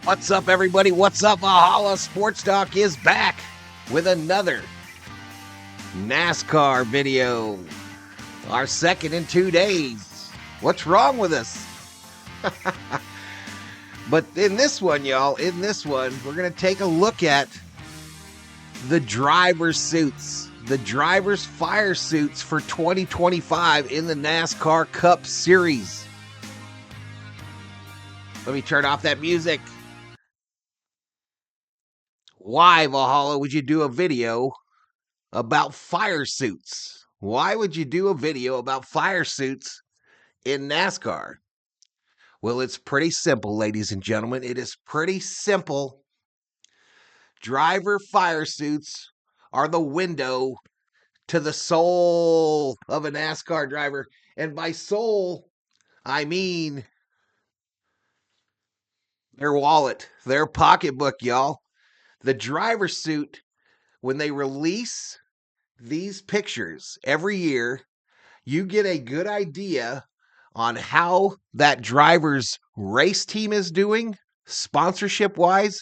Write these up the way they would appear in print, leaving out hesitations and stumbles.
What's up, everybody? What's up? Valhalla Sports Talk is back with another NASCAR video. Our second in 2 days. What's wrong with us? But in this one, y'all, we're going to take a look at the driver's suits, the driver's fire suits for 2025 in the NASCAR Cup Series. Let me turn off that music. Why, Valhalla, would you do a video about fire suits? Why would you do a video about fire suits in NASCAR? Well, it's pretty simple, ladies and gentlemen. It is pretty simple. Driver fire suits are the window to the soul of a NASCAR driver. And by soul, I mean their wallet, their pocketbook, y'all. The driver suit, when they release these pictures every year, you get a good idea on how that driver's race team is doing, sponsorship-wise.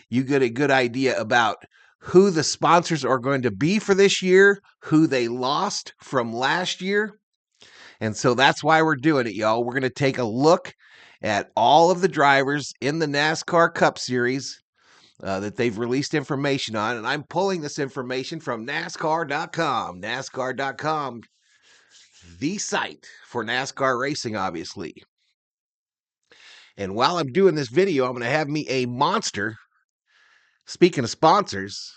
You get a good idea about who the sponsors are going to be for this year, who they lost from last year. And so that's why we're doing it, y'all. We're going to take a look at all of the drivers in the NASCAR Cup Series that they've released information on. And I'm pulling this information from NASCAR.com. NASCAR.com, the site for NASCAR racing, obviously. And while I'm doing this video, I'm going to have me a monster. Speaking of sponsors,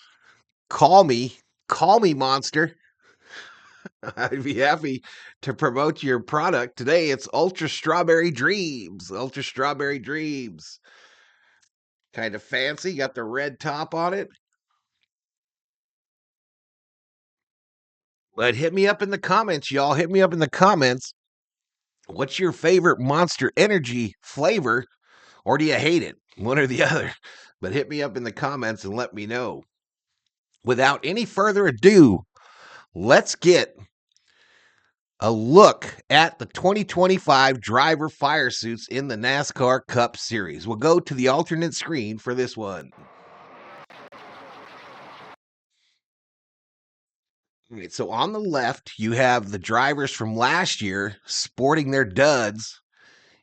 call me Monster. I'd be happy to promote your product. Today, it's Ultra Strawberry Dreams. Ultra Strawberry Dreams. Kind of fancy. Got the red top on it. But hit me up in the comments, y'all. Hit me up in the comments. What's your favorite Monster Energy flavor? Or do you hate it? One or the other. But hit me up in the comments and let me know. Without any further ado, let's get a look at the 2025 driver fire suits in the NASCAR Cup Series. We'll go to the alternate screen for this one. All right, so on the left, you have the drivers from last year sporting their duds.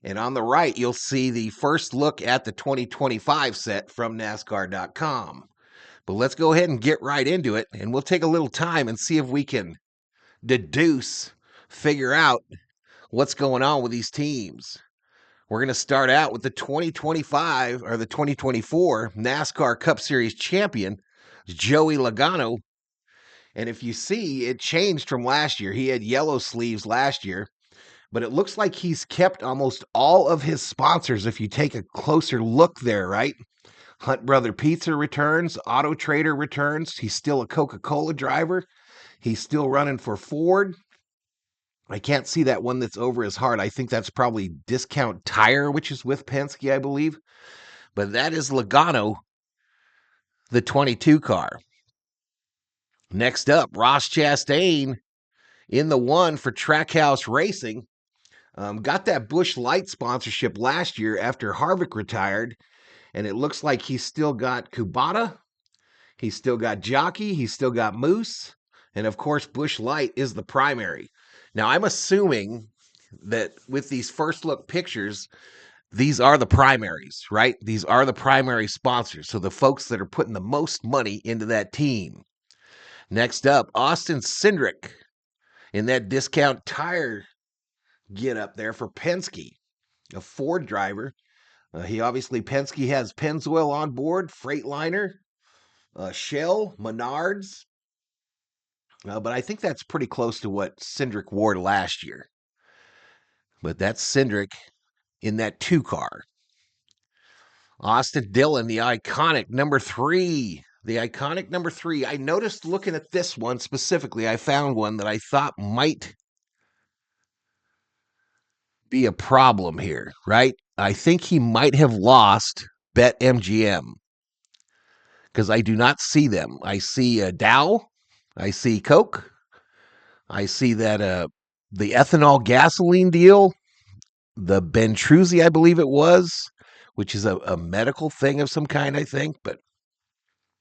And on the right, you'll see the first look at the 2025 set from NASCAR.com. But let's go ahead and get right into it, and we'll take a little time and see if we can figure out what's going on with these teams. We're going to start out with the 2025 or the 2024 NASCAR Cup Series champion, Joey Logano. And if you see, it changed from last year. He had yellow sleeves last year, but it looks like he's kept almost all of his sponsors if you take a closer look there, right? Hunt Brother Pizza returns, Auto Trader returns. He's still a Coca-Cola driver. He's still running for Ford. I can't see that one that's over his heart. I think that's probably Discount Tire, which is with Penske, I believe. But that is Logano, the 22 car. Next up, Ross Chastain in the one for Trackhouse Racing. Got that Busch Light sponsorship last year after Harvick retired. And it looks like he's still got Kubota. He's still got Jockey. He's still got Moose. And of course, Busch Light is the primary. Now, I'm assuming that with these first look pictures, these are the primaries, right? These are the primary sponsors. So the folks that are putting the most money into that team. Next up, Austin Cindric in that Discount Tire get up there for Penske, a Ford driver. Penske has Pennzoil on board, Freightliner, Shell, Menards. But I think that's pretty close to what Cindric wore last year. But that's Cindric in that 2 car. Austin Dillon, the iconic number 3. The iconic number 3. I noticed looking at this one specifically, I found one that I thought might be a problem here, right? I think he might have lost BetMGM because I do not see them. I see Dow. I see Coke. I see that the ethanol gasoline deal, the Bentruzzi, I believe it was, which is a medical thing of some kind, I think.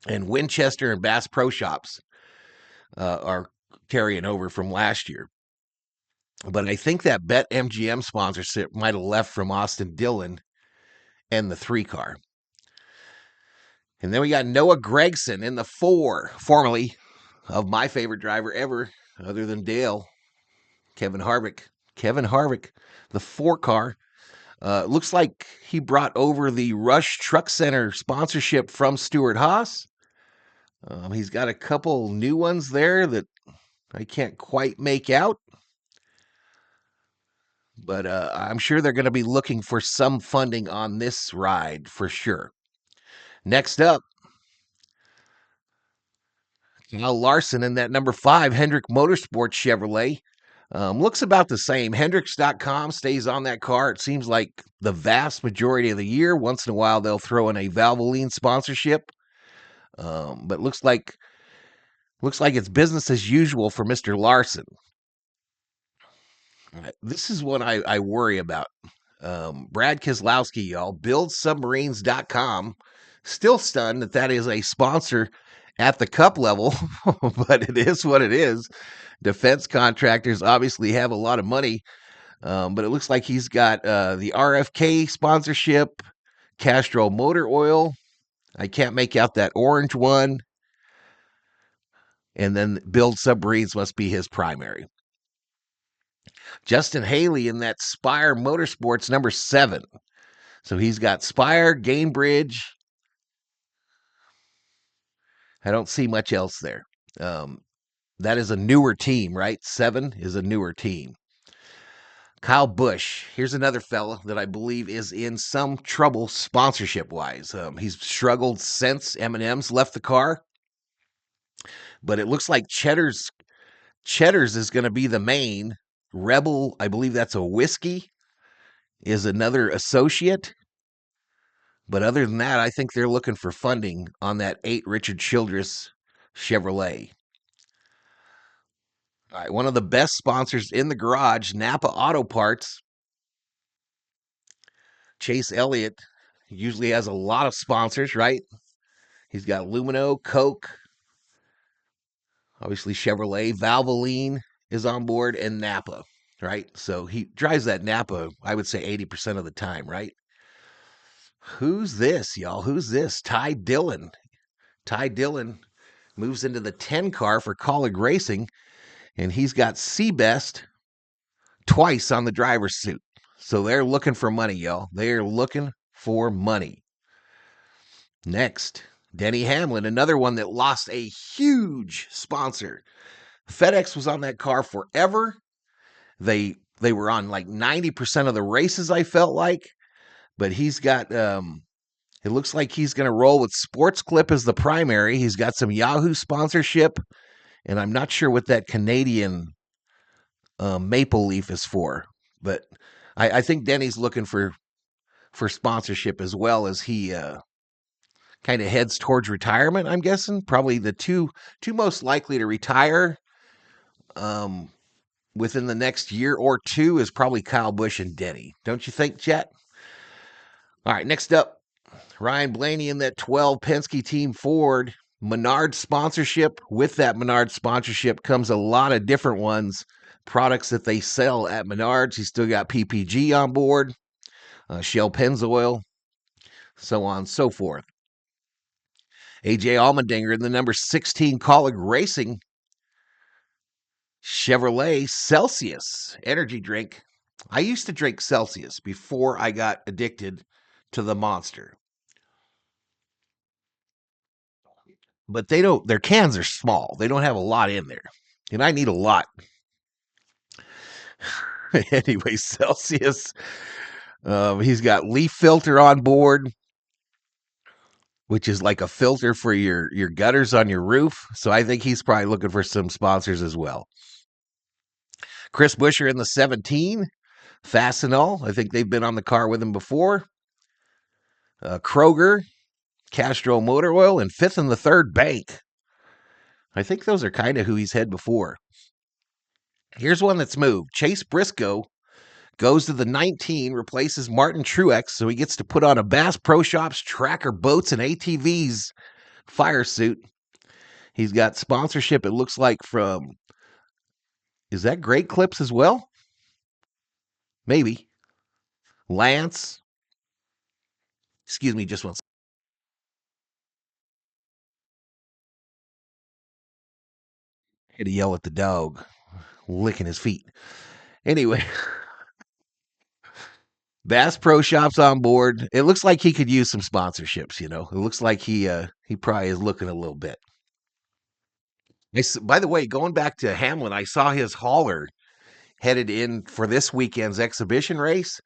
And Winchester and Bass Pro Shops are carrying over from last year. But I think that BetMGM sponsorship might have left from Austin Dillon and the 3 car. And then we got Noah Gragson in the 4, formerly of my favorite driver ever, other than Dale, Kevin Harvick. Kevin Harvick, the 4 car. Looks like he brought over the Rush Truck Center sponsorship from Stewart Haas. He's got a couple new ones there that I can't quite make out. But I'm sure they're going to be looking for some funding on this ride for sure. Next up, Kyle Larson in that number 5 Hendrick Motorsports Chevrolet. Looks about the same. Hendricks.com stays on that car. It seems like the vast majority of the year. Once in a while, they'll throw in a Valvoline sponsorship. But looks like it's business as usual for Mr. Larson. This is what I worry about. Brad Keselowski, y'all. BuildSubmarines.com. Still stunned that is a sponsor at the cup level, but it is what it is. Defense contractors obviously have a lot of money, but it looks like he's got the RFK sponsorship, Castrol Motor Oil. I can't make out that orange one. And then Build Submarines must be his primary. Justin Haley in that Spire Motorsports number 7. So he's got Spire, Gainbridge. I don't see much else there. That is a newer team, right? 7 is a newer team. Kyle Busch. Here's another fella that I believe is in some trouble sponsorship-wise. He's struggled since M&M's left the car. But it looks like Cheddar's is going to be the main. Rebel, I believe that's a whiskey, is another associate. But other than that, I think they're looking for funding on that 8 Richard Childress Chevrolet. All right, one of the best sponsors in the garage, Napa Auto Parts. Chase Elliott usually has a lot of sponsors, right? He's got Lumino, Coke, obviously Chevrolet, Valvoline is on board, and Napa, right? So he drives that Napa, I would say 80% of the time, right? Who's this, y'all? Who's this? Ty Dillon. Ty Dillon moves into the 10 car for Colleague Racing, and he's got Seabest twice on the driver's suit. So they're looking for money, y'all. They're looking for money. Next, Denny Hamlin, another one that lost a huge sponsor. FedEx was on that car forever. They were on like 90% of the races, I felt like. But he's got, it looks like he's going to roll with Sports Clip as the primary. He's got some Yahoo sponsorship. And I'm not sure what that Canadian Maple Leaf is for. But I think Denny's looking for sponsorship as well as he kind of heads towards retirement, I'm guessing. Probably the two most likely to retire within the next year or two is probably Kyle Busch and Denny. Don't you think, Chet? All right, next up, Ryan Blaney in that 12 Penske Team Ford. Menard sponsorship. With that Menard sponsorship comes a lot of different ones, products that they sell at Menards. He's still got PPG on board, Shell Pennzoil, so on and so forth. AJ Allmendinger in the number 16 Colleague Racing Chevrolet Celsius energy drink. I used to drink Celsius before I got addicted to the Monster. But their cans are small. They don't have a lot in there. And I need a lot. Anyway, Celsius. He's got leaf filter on board, which is like a filter for your gutters on your roof. So I think he's probably looking for some sponsors as well. Chris Buescher in the 17. Fastenal. I think they've been on the car with him before. Kroger, Castrol Motor Oil, and 5th and the 3rd Bank. I think those are kind of who he's had before. Here's one that's moved. Chase Briscoe goes to the 19, replaces Martin Truex, so he gets to put on a Bass Pro Shops Tracker Boats and ATVs fire suit. He's got sponsorship, it looks like, from, is that Great Clips as well? Maybe. Lance. Excuse me, just one second. Had to yell at the dog, licking his feet. Anyway, Bass Pro Shops on board. It looks like he could use some sponsorships, It looks like he probably is looking a little bit. By the way, going back to Hamlin, I saw his hauler headed in for this weekend's exhibition race,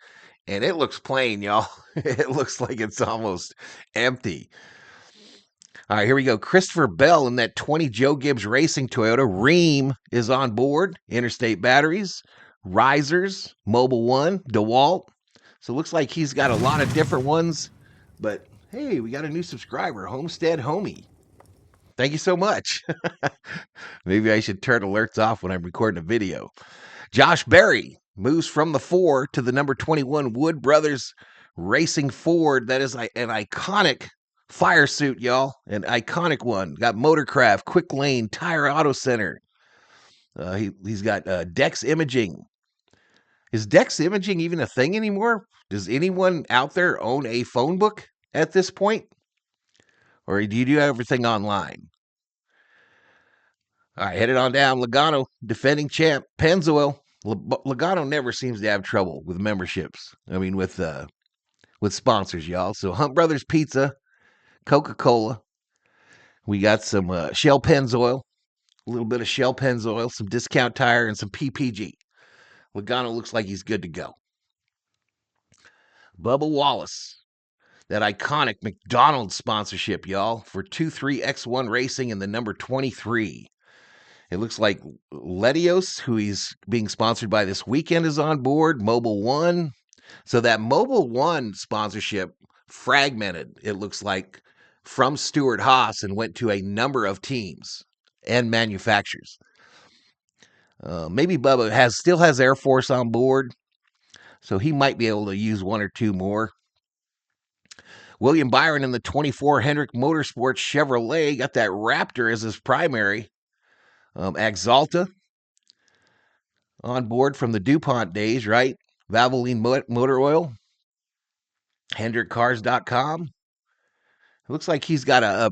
and it looks plain, y'all. It looks like it's almost empty. All right, here we go. Christopher Bell in that 20 Joe Gibbs Racing Toyota. Ream is on board. Interstate Batteries, Risers, Mobile One, DeWalt. So it looks like he's got a lot of different ones. But hey, we got a new subscriber, Homestead Homie. Thank you so much. Maybe I should turn alerts off when I'm recording a video. Josh Berry moves from the 4 to the number 21 Wood Brothers Racing Ford. That is an iconic fire suit, y'all. An iconic one. Got Motorcraft, Quick Lane, Tire Auto Center. He's got Dex Imaging. Is Dex Imaging even a thing anymore? Does anyone out there own a phone book at this point? Or do you do everything online? All right, headed on down. Logano, defending champ, Pennzoil. Logano never seems to have trouble with memberships. I mean, with sponsors, y'all. So Hunt Brothers Pizza, Coca-Cola. We got some Shell Pennzoil, a little bit of Shell Pennzoil, some Discount Tire, and some PPG. Logano looks like he's good to go. Bubba Wallace, that iconic McDonald's sponsorship, y'all, for 23X1 Racing in the number 23. It looks like Letios, who he's being sponsored by this weekend, is on board. Mobile One. So that Mobile One sponsorship fragmented, it looks like, from Stewart Haas and went to a number of teams and manufacturers. Maybe Bubba still has Air Force on board, so he might be able to use one or two more. William Byron in the 24 Hendrick Motorsports Chevrolet got that Raptor as his primary. Axalta on board from the DuPont days, right? Valvoline Motor Oil. HendrickCars.com. It looks like he's got a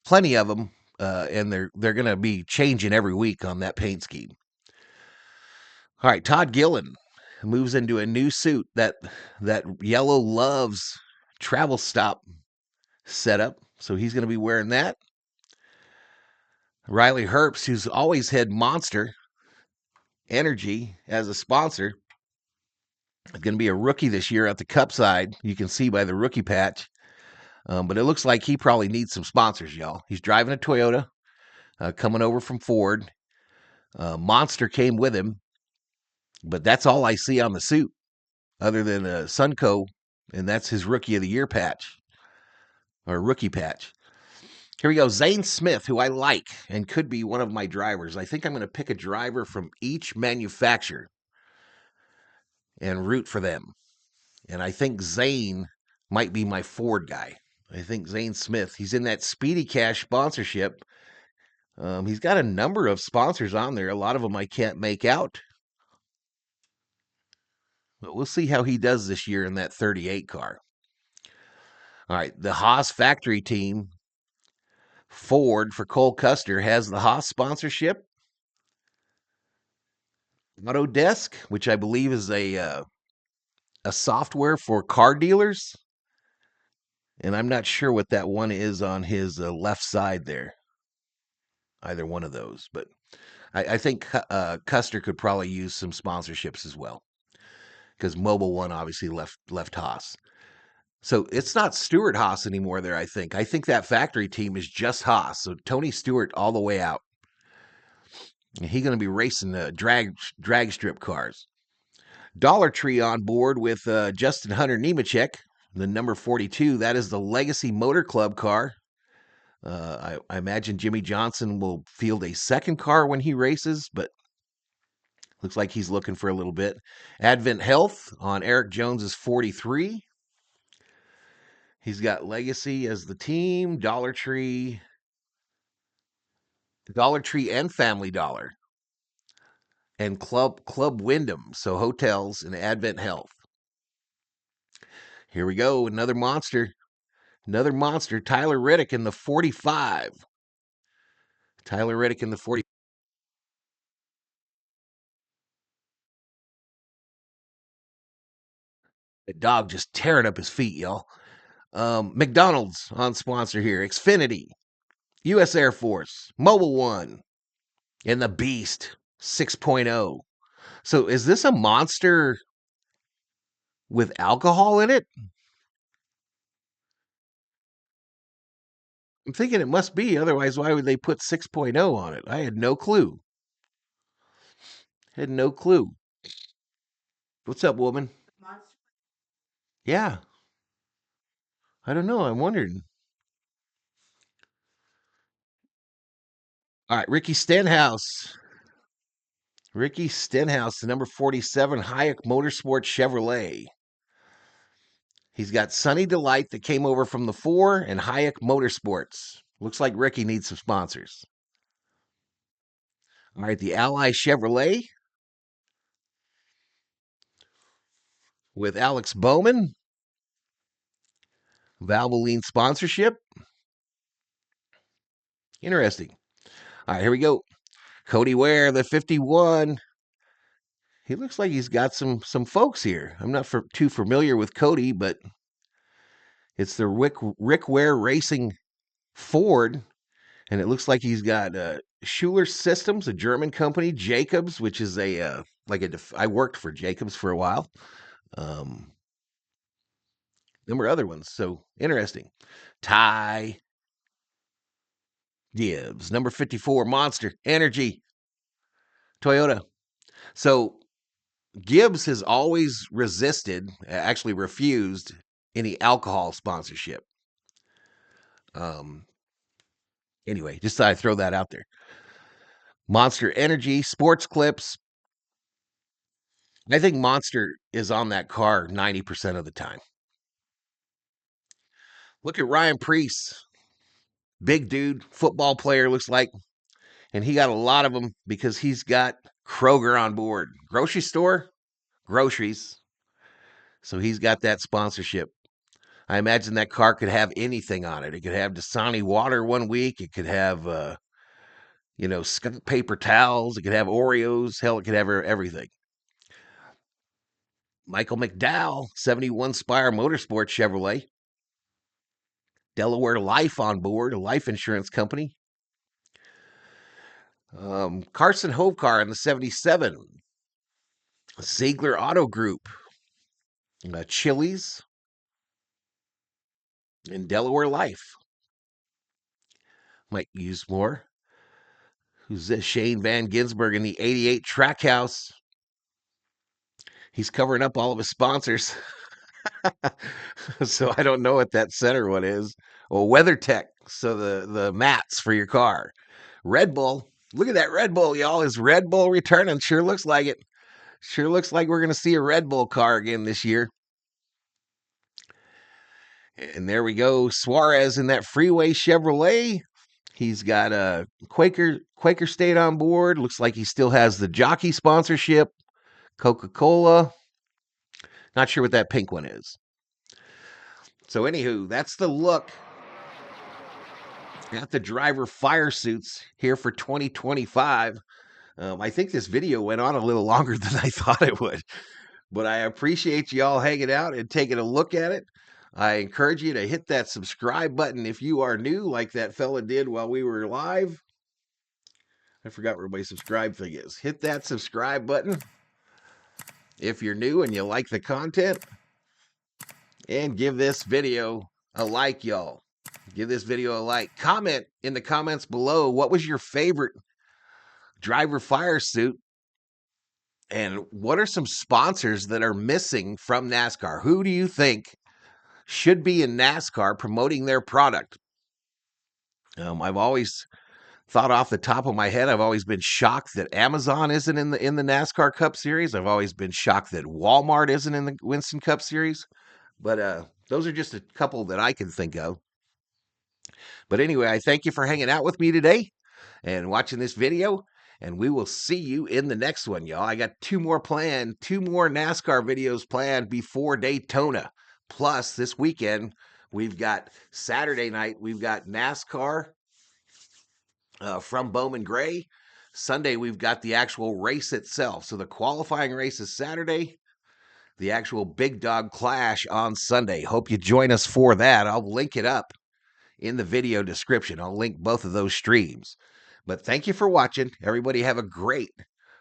plenty of them, and they're going to be changing every week on that paint scheme. All right, Todd Gillen moves into a new suit, that Yellow Loves travel stop setup. So he's going to be wearing that. Riley Herbst, who's always had Monster Energy as a sponsor, is going to be a rookie this year at the Cup side. You can see by the rookie patch. But it looks like he probably needs some sponsors, y'all. He's driving a Toyota, coming over from Ford. Monster came with him, but that's all I see on the suit, other than Sunco, and that's his Rookie of the Year patch, or rookie patch. Here we go. Zane Smith, who I like and could be one of my drivers. I think I'm going to pick a driver from each manufacturer and root for them. And I think Zane might be my Ford guy. I think Zane Smith, he's in that Speedy Cash sponsorship. He's got a number of sponsors on there. A lot of them I can't make out. But we'll see how he does this year in that 38 car. All right, the Haas factory team, Ford for Cole Custer, has the Haas sponsorship. Autodesk, which I believe is a software for car dealers. And I'm not sure what that one is on his left side there. Either one of those. But I think Custer could probably use some sponsorships as well. Because Mobile One obviously left Haas. So it's not Stewart Haas anymore there, I think. I think that factory team is just Haas. So Tony Stewart all the way out. And he's going to be racing drag strip cars. Dollar Tree on board with Justin Hunter Nemechek, the number 42. That is the Legacy Motor Club car. I imagine Jimmy Johnson will field a second car when he races, but Looks like he's looking for a little bit. Advent Health on Eric Jones's 43. He's got Legacy as the team, Dollar Tree and Family Dollar, and Club Wyndham, so hotels and Advent Health. Here we go, another monster. Tyler Reddick in the 45. Tyler Reddick in the 40. The dog just tearing up his feet, y'all. McDonald's on sponsor here. Xfinity, U.S. Air Force, Mobile One, and the Beast 6.0. So is this a monster with alcohol in it? I'm thinking it must be. Otherwise, why would they put 6.0 on it? I had no clue. Had no clue. What's up, woman? Yeah. I don't know. I'm wondering. All right, Ricky Stenhouse. The number 47 Hayek Motorsports Chevrolet. He's got Sunny Delight that came over from the 4 and Hayek Motorsports. Looks like Ricky needs some sponsors. All right, the Ally Chevrolet with Alex Bowman. Valvoline sponsorship. Interesting. All right, here we go. Cody Ware, the 51. He looks like he's got some folks here. I'm not too familiar with Cody, but it's the Rick Ware Racing Ford, and it looks like he's got Schuler Systems, a German company, Jacobs, which is I worked for Jacobs for a while. There were other ones, so interesting. Ty Gibbs, number 54, Monster Energy, Toyota. So Gibbs has always actually refused any alcohol sponsorship. Anyway, just thought I'd throw that out there. Monster Energy, Sports Clips. I think Monster is on that car 90% of the time. Look at Ryan Preece. Big dude, football player, looks like. And he got a lot of them because he's got Kroger on board. Grocery store, groceries. So he's got that sponsorship. I imagine that car could have anything on it. It could have Dasani water one week. It could have, skunk paper towels. It could have Oreos. Hell, it could have everything. Michael McDowell, 71 Spire Motorsports Chevrolet. Delaware Life on board, a life insurance company. Carson Hovcar in the 77. Ziegler Auto Group. Chili's. And Delaware Life. Might use more. Who's this? Shane Van Ginsberg in the 88 Trackhouse. He's covering up all of his sponsors. So I don't know what that center one is. Well, WeatherTech. So the mats for your car. Red Bull. Look at that Red Bull, y'all. Is Red Bull returning? Sure looks like it. Sure looks like we're going to see a Red Bull car again this year. And there we go. Suarez in that Freeway Chevrolet. He's got a Quaker State on board. Looks like he still has the jockey sponsorship. Coca-Cola. Not sure what that pink one is. So anywho, that's the look at the driver fire suits here for 2025. I think this video went on a little longer than I thought it would, but I appreciate you all hanging out and taking a look at it. I encourage you to hit that subscribe button if you are new, like that fella did while we were live. I forgot where my subscribe thing is. Hit that subscribe button if you're new and you like the content. And give this video a like, y'all. Give this video a like. Comment in the comments below, what was your favorite driver fire suit? And what are some sponsors that are missing from NASCAR? Who do you think should be in NASCAR promoting their product? I've always thought off the top of my head. I've always been shocked that Amazon isn't in the NASCAR Cup Series. I've always been shocked that Walmart isn't in the Winston Cup Series. But those are just a couple that I can think of. But anyway, I thank you for hanging out with me today and watching this video. And we will see you in the next one, y'all. I got two more NASCAR videos planned before Daytona. Plus, this weekend, we've got Saturday night, we've got NASCAR from Bowman Gray. Sunday, we've got the actual race itself. So the qualifying race is Saturday, the actual Big Dog Clash on Sunday. Hope you join us for that. I'll link it up in the video description. I'll link both of those streams. But thank you for watching. Everybody have a great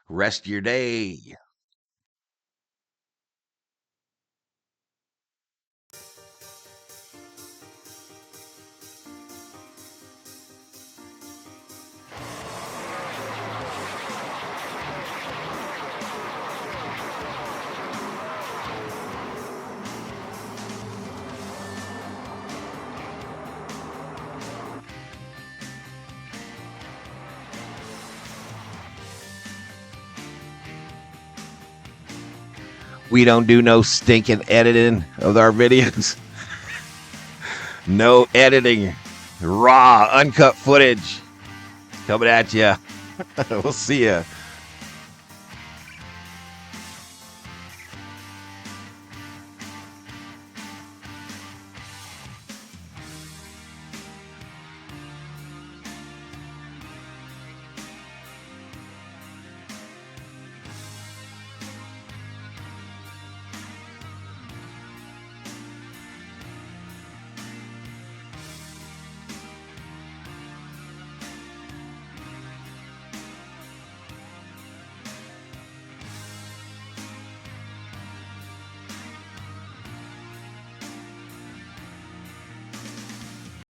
rest of your day. We don't do no stinking editing of our videos. No editing. Raw, uncut footage coming at you. We'll see you.